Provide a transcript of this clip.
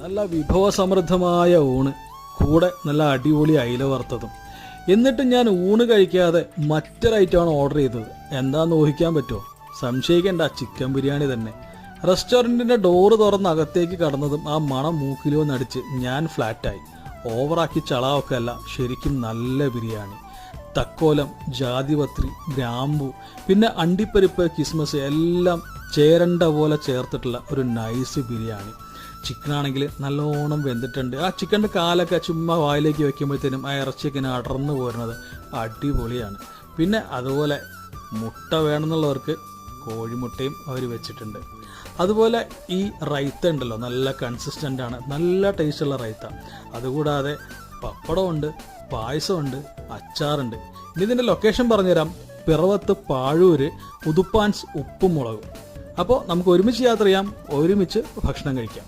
നല്ല വിഭവസമൃദ്ധമായ ഊണ്, കൂടെ നല്ല അടിപൊളി അയില വറുത്തതും. എന്നിട്ട് ഞാൻ ഊണ് കഴിക്കാതെ മറ്റൊരൈറ്റമാണ് ഓർഡർ ചെയ്തത്. എന്താണെന്ന് ഊഹിക്കാൻ പറ്റുമോ? സംശയിക്കേണ്ട, ചിക്കൻ ബിരിയാണി തന്നെ. റെസ്റ്റോറൻറ്റിൻ്റെ ഡോറ് തുറന്ന് അകത്തേക്ക് കടന്നതും ആ മണം മൂക്കിലോ നടിച്ച് ഞാൻ ഫ്ലാറ്റായി. ഓവറാക്കി ചളാവൊക്കെ അല്ല, ശരിക്കും നല്ല ബിരിയാണി. തക്കോലം, ജാതിപത്രി, ഗ്രാമ്പു, പിന്നെ അണ്ടിപ്പരിപ്പ്, കിസ്മസ് എല്ലാം ചേരണ്ട പോലെ ചേർത്തിട്ടുള്ള ഒരു നൈസ് ബിരിയാണി. ചിക്കനാണെങ്കിൽ നല്ലോണം വെന്തിട്ടുണ്ട്. ആ ചിക്കൻ്റെ കാലൊക്കെ ചുമ്മാ വായിലേക്ക് വെക്കുമ്പോഴത്തേനും ആ ഇറച്ചിയൊക്കെ അടർന്നു പോരുന്നത് അടിപൊളിയാണ്. പിന്നെ അതുപോലെ മുട്ട വേണമെന്നുള്ളവർക്ക് കോഴിമുട്ടയും അവർ വെച്ചിട്ടുണ്ട്. അതുപോലെ ഈ റൈത്ത ഉണ്ടല്ലോ, നല്ല കൺസിസ്റ്റൻ്റാണ്, നല്ല ടേസ്റ്റുള്ള റൈത്ത. അതുകൂടാതെ പപ്പടമുണ്ട്, പായസമുണ്ട്, അച്ചാറുണ്ട്. ഇനി ഇതിൻ്റെ ലൊക്കേഷൻ പറഞ്ഞുതരാം. പിറവത്ത് പാഴൂര്, ഉതുപ്പാൻസ് ഉപ്പും മുളകും. അപ്പോൾ നമുക്ക് ഒരുമിച്ച് യാത്ര ചെയ്യാം, ഒരുമിച്ച് ഭക്ഷണം കഴിക്കാം.